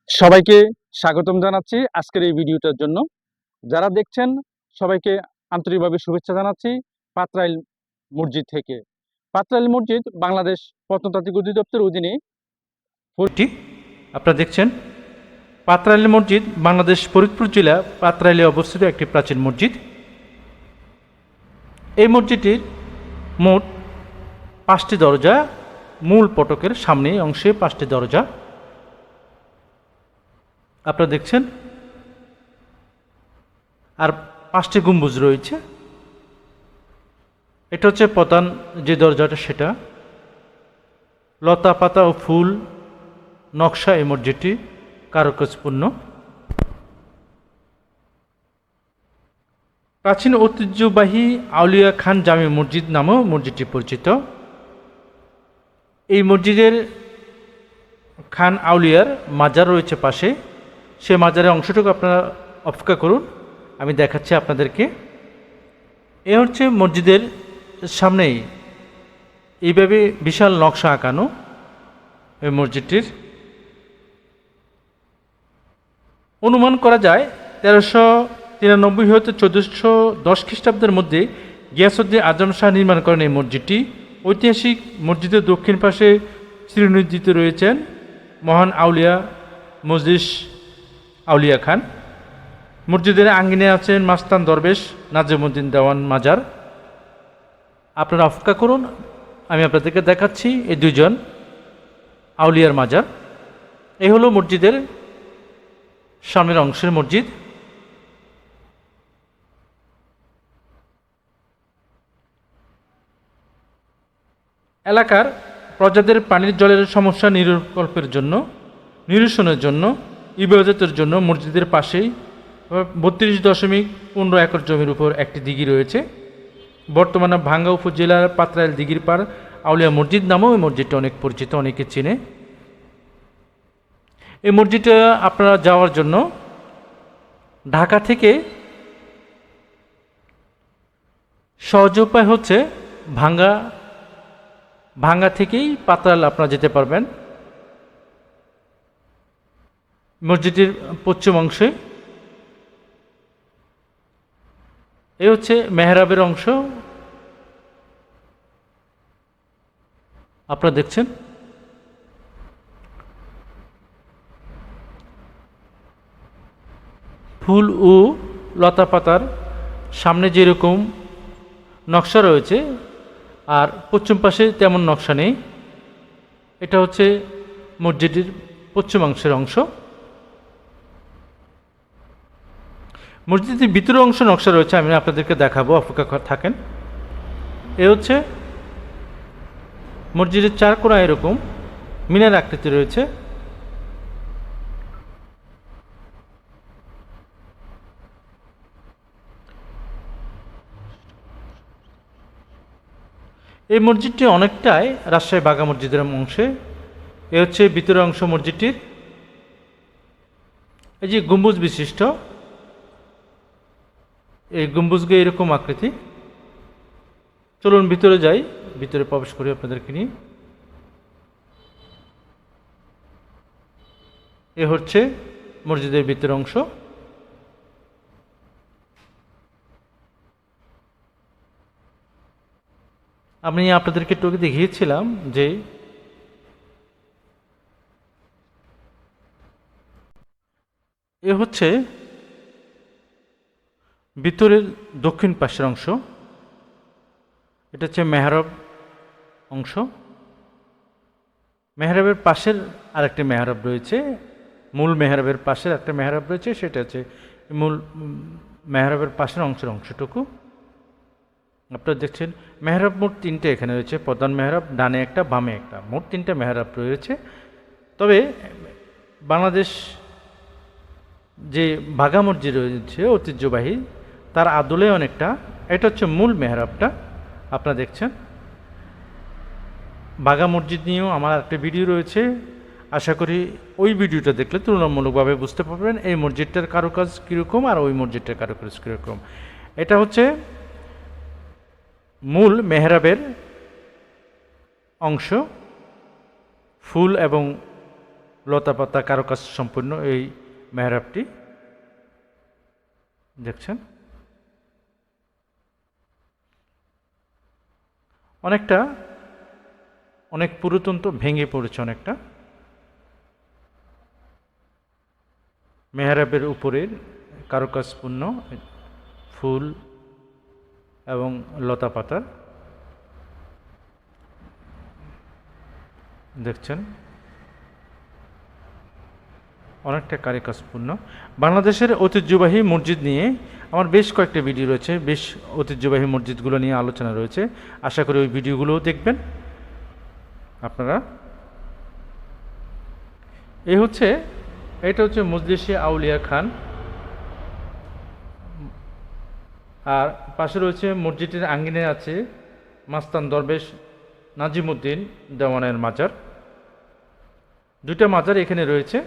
সবাইকে স্বাগতম জানাচ্ছি আজকের এই ভিডিওটার জন্য। যারা দেখছেন সবাইকে আন্তরিকভাবে শুভেচ্ছা জানাচ্ছি পাত্রাইল মসজিদ থেকে। পাত্রাইল মসজিদ বাংলাদেশ প্রত্নতাত্ত্বিক অধিদপ্তরের অধীনে এটি আপনারা দেখছেন পাত্রাইল মসজিদ বাংলাদেশ ফরিদপুর জেলা পাত্রাইলে অবস্থিত একটি প্রাচীন মসজিদ। এই মসজিদটির মোট 5টি দরজা, মূল ফটকের সামনে অংশে 5টি দরজা আপনারা দেখছেন, আর 5টি গম্বুজ রয়েছে। এটা হচ্ছে প্রধান যে দরজাটা, সেটা লতা পাতা ও ফুল নকশা এই মসজিদটি কারুকাজপূর্ণ। প্রাচীন ঐতিহ্যবাহী আউলিয়া খান জামে মসজিদ নামেও মসজিদটি পরিচিত। এই মসজিদের খান আউলিয়ার মাজার রয়েছে পাশে, সে মাজারের অংশটুকু আপনারা অপেক্ষা করুন, আমি দেখাচ্ছি আপনাদেরকে। এ হচ্ছে মসজিদের সামনেই এইভাবে বিশাল নকশা আঁকানো এই মসজিদটির। অনুমান করা যায় 1393 হতে 1410 খ্রিস্টাব্দের মধ্যে গিয়াসউদ্দিন আজম শাহ নির্মাণ করেন এই মসজিদটি। ঐতিহাসিক মসজিদের দক্ষিণ পাশে চিরনির্জিত রয়েছেন মহান আউলিয়া মজলিস আউলিয়া খান। মসজিদের আঙ্গিনে আছেন মাস্তান দরবেশ নাজিমউদ্দিন দেওয়ান মাজার। আপনারা অপেক্ষা করুন, আমি আপনাদেরকে দেখাচ্ছি এই দুইজন আউলিয়ার মাজার। এই হলো মসজিদের সামনের অংশের মসজিদ। এলাকার প্রজাদের পানির জলের সমস্যা নিরসনের জন্য ইবাদতের জন্য মসজিদের পাশেই 32.15 একর জমির উপর একটি দিঘি রয়েছে। বর্তমানে ভাঙ্গা উপজেলার পাত্রাইল দিঘির পার আউলিয়া মসজিদ নামেও এই মসজিদটা অনেক পরিচিত, অনেকে চেনে। এই মসজিদটা আপনারা যাওয়ার জন্য ঢাকা থেকে সহজ উপায় হচ্ছে ভাঙ্গা থেকেই পাত্রাইল আপনারা যেতে পারবেন। মসজিদের পশ্চিম অংশে এই হচ্ছে মেহরাবের অংশ আপনারা দেখছেন। ফুল ও লতা পাতার সামনে যেরকম নকশা রয়েছে আর পশ্চিম পাশে তেমন নকশা নেই। এটা হচ্ছে মসজিদের পশ্চিমাংশের অংশ। মসজিদের ভিতরের অংশ নকশা রয়েছে, আমি আপনাদেরকে দেখাবো, অপেক্ষা থাকেন। এ হচ্ছে মসজিদের চার কোণা এরকম মিনার আকৃতি রয়েছে। এই মসজিদটি অনেকটাই রাজশাহী বাঘা মসজিদের অংশে। এ হচ্ছে ভিতরের অংশ মসজিদটির। এই যে গম্বুজ বিশিষ্ট, এই গম্বুজগুলো এরকম আকৃতি। চলুন ভিতরে যাই, ভিতরে প্রবেশ করি আপনাদেরকে নিয়ে। এ হচ্ছে মসজিদের ভিতরের অংশ। আমি আপনাদেরকে একটু দেখিয়েছিলাম যে এ হচ্ছে ভিতরের দক্ষিণ পাশের অংশ। এটা হচ্ছে মেহরাব অংশ। মেহরাবের পাশের আরেকটি মেহরাব রয়েছে, মূল মেহরাবের পাশের একটা মেহরাব রয়েছে, সেটা হচ্ছে মূল মেহরাবের পাশের অংশটুকু আপনারা দেখছেন। মেহরাব মোট 3টে এখানে রয়েছে, প্রধান মেহরাব, ডানে একটা, বামে একটা, মোট 3টে মেহরাব রয়েছে। তবে বাংলাদেশ যে বাঘা মসজিদ রয়েছে ঐতিহ্যবাহী, তার আদলে অনেকটা, এটা হচ্ছে মূল মেহরাবটা আপনারা দেখছেন। বাঘা মসজিদ নিয়েও আমার একটা ভিডিও রয়েছে, আশা করি ওই ভিডিওটা দেখলে তুলনামূলকভাবে বুঝতে পারবেন এই মসজিদটার কারুকাজ কীরকম আর ওই মসজিদটার কারুকাজ কীরকম। এটা হচ্ছে মূল মেহরাবের অংশ, ফুল এবং লতাপাতা কারুকাজ সম্পূর্ণ এই মেহরাবটি দেখছেন। অনেক পুরাতন, তো ভেঙে পড়েছে অনেকটা। মেহরাবের উপরের কারুকাজপূর্ণ ফুল এবং লতাপাতা দেখছেন, অনেকটা কারুকাজপূর্ণ। বাংলাদেশের ঐতিহ্যবাহী মসজিদ নিয়ে আমার বেশ কয়েকটা ভিডিও রয়েছে, বেশ ঐতিহ্যবাহী মসজিদগুলো নিয়ে আলোচনা রয়েছে। আশা করি ওই ভিডিওগুলোও দেখবেন আপনারা। এটা হচ্ছে মজলিসে আউলিয়া খান, আর পাশে রয়েছে মসজিদের আঙ্গিনে আছে মাস্তান দরবেশ নাজিমুদ্দিন দেওয়ানের মাজার। দুইটা মাজার এখানে রয়েছে।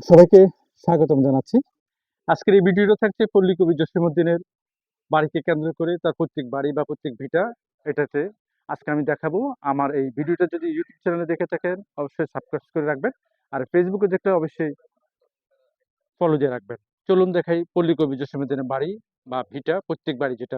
সবাইকে স্বাগতম জানাচ্ছি। আজকের এই ভিডিওটা থাকছে পল্লী কবি জসীমউদ্দিনের বাড়িকে কেন্দ্র করে, তার প্রত্যেক বাড়ি বা প্রত্যেক ভিটা এটাতে আজকে আমি দেখাবো। আমার এই ভিডিওটা যদি ইউটিউব চ্যানেলে দেখে থাকেন অবশ্যই সাবস্ক্রাইব করে রাখবেন, আর ফেসবুকে দেখলে অবশ্যই ফলো দিয়ে রাখবেন। চলুন দেখাই পল্লী কবি জসীমউদ্দিনের বাড়ি বা ভিটা, প্রত্যেক বাড়ি যেটা।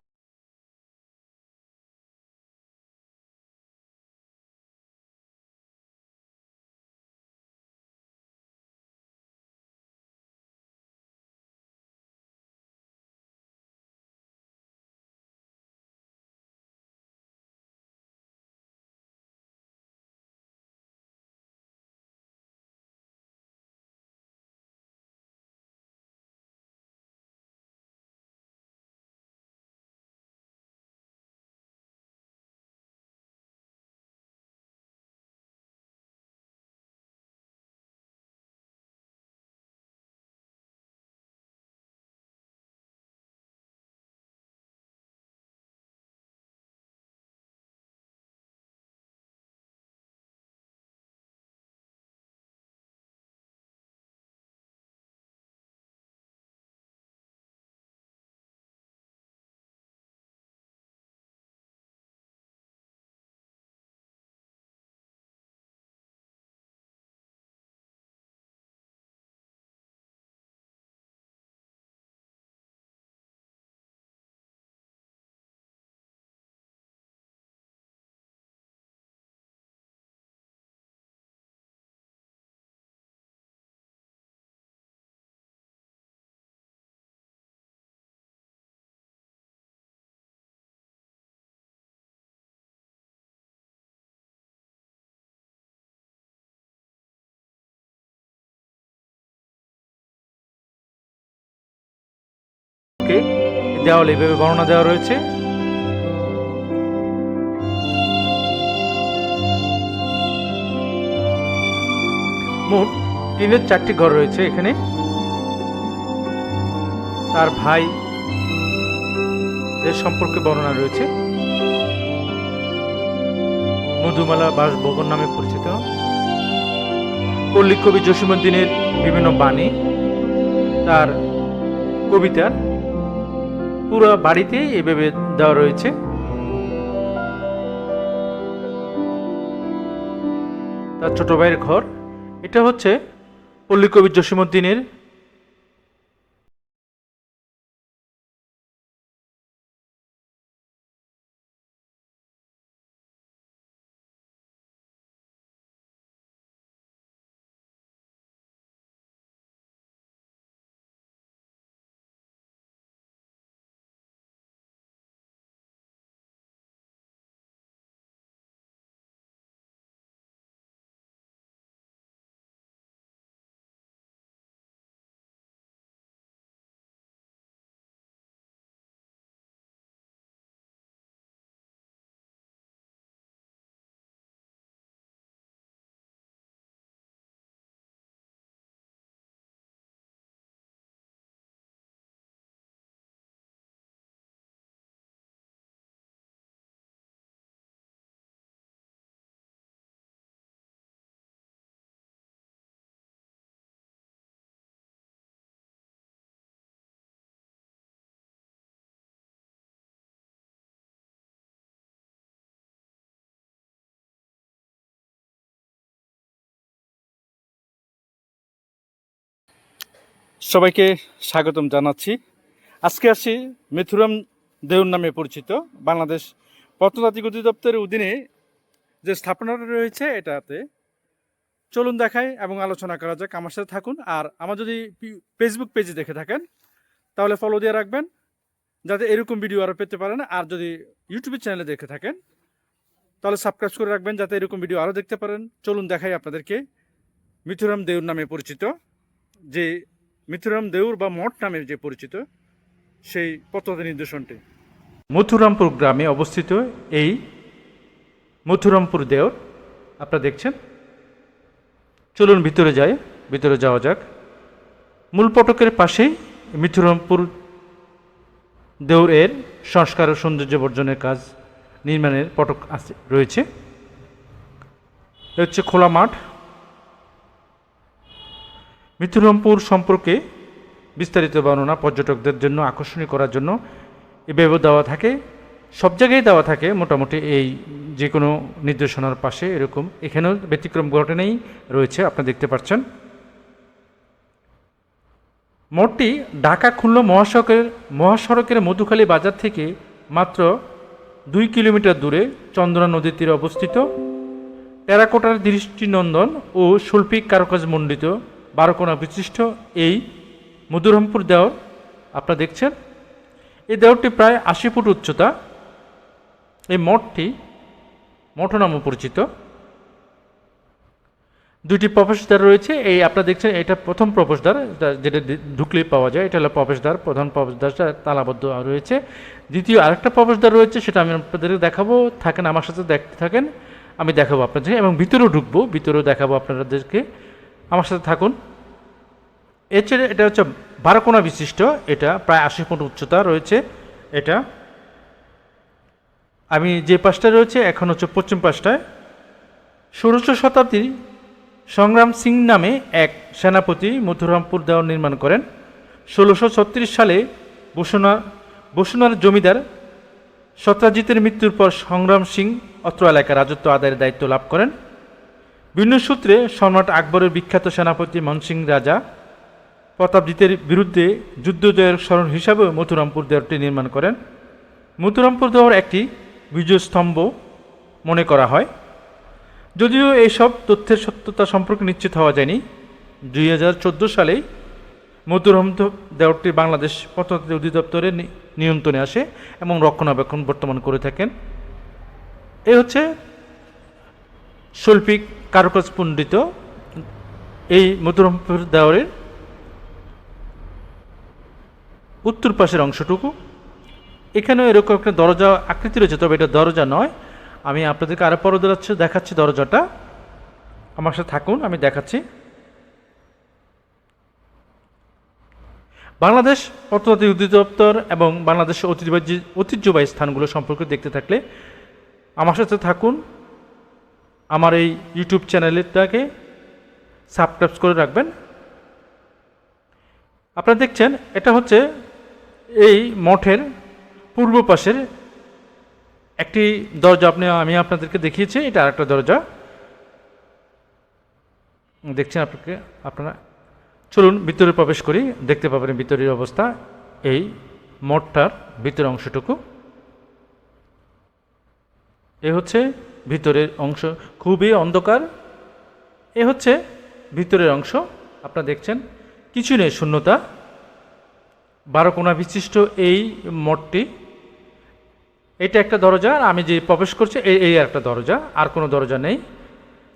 দেওয়ালে এভাবে বর্ণনা দেওয়া রয়েছে। মোট টিনের 4টি ঘর রয়েছে এখানে। তার ভাই এর সম্পর্কে বর্ণনা রয়েছে। মধুমালা বাসভবন নামে পরিচিত। পল্লী কবি জসীমউদ্দিনের বিভিন্ন বাণী, তার কবিতার পুরো বাড়িতেই এভাবে দেওয়া রয়েছে। তার ছোট ভাইয়ের ঘর। এটা হচ্ছে পল্লী কবি জসীমউদ্দিনের সবাইকে স্বাগতম জানাচ্ছি। আজকে আসি মিথুরাম দেউর নামে পরিচিত বাংলাদেশ প্রত্নতাত্ত্বিক অধিদপ্তরের অধীনে যে স্থাপনাটা রয়েছে এটাতে। চলুন দেখাই এবং আলোচনা করা যাক। আমার সাথে থাকুন। আর আমার যদি ফেসবুক পেজে দেখে থাকেন তাহলে ফলো দিয়ে রাখবেন, যাতে এরকম ভিডিও আরও পেতে পারেন। আর যদি ইউটিউবের চ্যানেলে দেখে থাকেন তাহলে সাবস্ক্রাইব করে রাখবেন, যাতে এরকম ভিডিও আরও দেখতে পারেন। চলুন দেখাই আপনাদেরকে মিথুরাম দেউর নামে পরিচিত যে মিথুরাম দেউর বা মঠ নামে যে পরিচিত সেই প্রত্নতাত্ত্বিক নিদর্শনটি। মথুরামপুর গ্রামে অবস্থিত এই মথুরামপুর দেওর আপনারা দেখছেন। চলুন ভিতরে যাওয়া যাক। মূল ফটকের পাশেই মিথুরামপুর দেউরের সংস্কার ও সৌন্দর্য বর্ধনের কাজ নির্মাণের ফটক রয়েছে। এ হচ্ছে খোলা মাঠ। মিথুরামপুর সম্পর্কে বিস্তারিত বর্ণনা পর্যটকদের জন্য আকর্ষণীয় করার জন্য এভাবে দেওয়া থাকে, সব জায়গায় দেওয়া থাকে মোটামুটি। এই যে কোনো নির্দেশনার পাশে এরকম এখানেও ব্যতিক্রম ঘটনাই রয়েছে, আপনারা দেখতে পাচ্ছেন। মঠটি ঢাকা খুলনা মহাসড়কের মধুখালী বাজার থেকে মাত্র 2 কিলোমিটার দূরে চন্দ্রা নদীর তীরে অবস্থিত। টেরাকোটার দৃষ্টিনন্দন ও শৈল্পিক কারুকাজ মণ্ডিত 12 কোণা বিশিষ্ট এই মথুরামপুর দেওর আপনারা দেখছেন। এই দেওরটি প্রায় 80 ফুট উচ্চতা। এই মঠটি মঠ নামে পরিচিত। 2টি প্রবেশদ্বার রয়েছে। এই আপনারা দেখছেন, এটা প্রথম প্রবেশদ্বার, যেটা ঢুকলেই পাওয়া যায়। এটা হলো প্রবেশদ্বার। প্রধান প্রবেশদ্বারটা তালাবদ্ধ রয়েছে। দ্বিতীয় আরেকটা প্রবেশদ্বার রয়েছে, সেটা আমি আপনাদেরকে দেখাবো। থাকেন আমার সাথে, দেখতে থাকেন, আমি দেখাবো আপনাদের। এবং ভিতরেও ঢুকবো, ভিতরেও দেখাবো আপনাদেরকে। আমার সাথে থাকুন। এছাড়া এটা হচ্ছে 12 কোণা বিশিষ্ট। এটা প্রায় 80 ফুট উচ্চতা রয়েছে। এটা আমি যে পাশটা রয়েছে এখন হচ্ছে পশ্চিম পাশটায়। 16শ শতাব্দীর সংগ্রাম সিং নামে এক সেনাপতি মথুরামপুর দেওয়ার নির্মাণ করেন। 1636 সালে বসুনার জমিদার সত্রাজিতের মৃত্যুর পর সংগ্রাম সিং অত্র এলাকার রাজত্ব আদায়ের দায়িত্ব লাভ করেন। বিভিন্ন সূত্রে সম্রাট আকবরের বিখ্যাত সেনাপতি মনসিং রাজা প্রতাপজিতের বিরুদ্ধে যুদ্ধ জয়ের স্মরণ হিসাবেও মথুরামপুর দেওয়ারটি নির্মাণ করেন। মথুরামপুর দেওয়ার একটি বিজয়স্তম্ভ মনে করা হয়, যদিও এইসব তথ্যের সত্যতা সম্পর্কে নিশ্চিত হওয়া যায়নি। 2014 সালে মথুরামপুর দেওয়ারটি বাংলাদেশ প্রত্নতাত্ত্বিক অধিদপ্তরের নিয়ন্ত্রণে আসে এবং রক্ষণাবেক্ষণ বর্তমান করে থাকেন। এ হচ্ছে শৈল্পিক কারুকাজ পণ্ডিত এই মথুরামপুর দেওয়ারের উত্তর পাশের অংশটুকু। এখানেও এরকম একটা দরজা আকৃতি রয়েছে, তবে এটা দরজা নয়। আমি আপনাদেরকে আরও পরে দেখাচ্ছি দরজাটা। আমার সাথে থাকুন, আমি দেখাচ্ছি। বাংলাদেশ প্রত্নতাত্ত্বিক অধিদপ্তর এবং বাংলাদেশের ঐতিহ্যবাহী স্থানগুলো সম্পর্কে দেখতে থাকলে আমার সাথে থাকুন। আমার এই ইউটিউব চ্যানেলটাকে সাবস্ক্রাইব করে রাখবেন। আপনারা দেখছেন, এটা হচ্ছে এই মঠের পূর্ব পাশের একটি দরজা। আমি আপনাদেরকে দেখিয়েছি, এটা আরেকটা দরজা দেখছেন আপনারা। চলুন ভিতরে প্রবেশ করি, দেখতে পাবেন ভিতরের অবস্থা। এই মঠটার ভিতরের অংশটুকু, এ হচ্ছে ভিতরের অংশ, খুবই অন্ধকার। এ হচ্ছে ভিতরের অংশ, আপনারা দেখছেন কিছু নেই, শূন্যতা। 12 কোণা বিশিষ্ট এই মঠটি। এটা একটা দরজা, আর আমি যে প্রবেশ করছি এই একটা দরজা, আর কোনো দরজা নেই।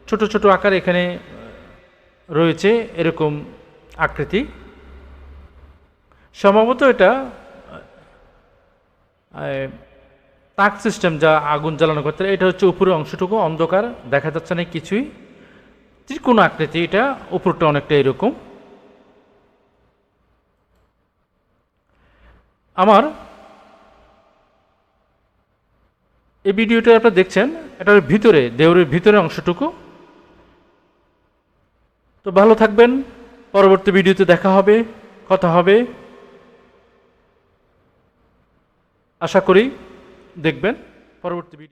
ছোট ছোট আকার এখানে রয়েছে, এরকম আকৃতি। সম্ভবত এটা তাক সিস্টেম, যা আগুন জ্বালানো করতে। এটা হচ্ছে উপরের অংশটুকু অন্ধকার, দেখা যাচ্ছে না কিছুই। ত্রিকোণ আকৃতি, এটা উপরটা অনেকটা এরকম। আমার এই ভিডিওটা আপনারা দেখছেন, এটার ভিতরে দেউরের ভিতরে অংশটুকু। তো ভালো থাকবেন, পরবর্তী ভিডিওতে দেখা হবে, কথা হবে। আশা করি দেখবেন পরবর্তী ভিডিও।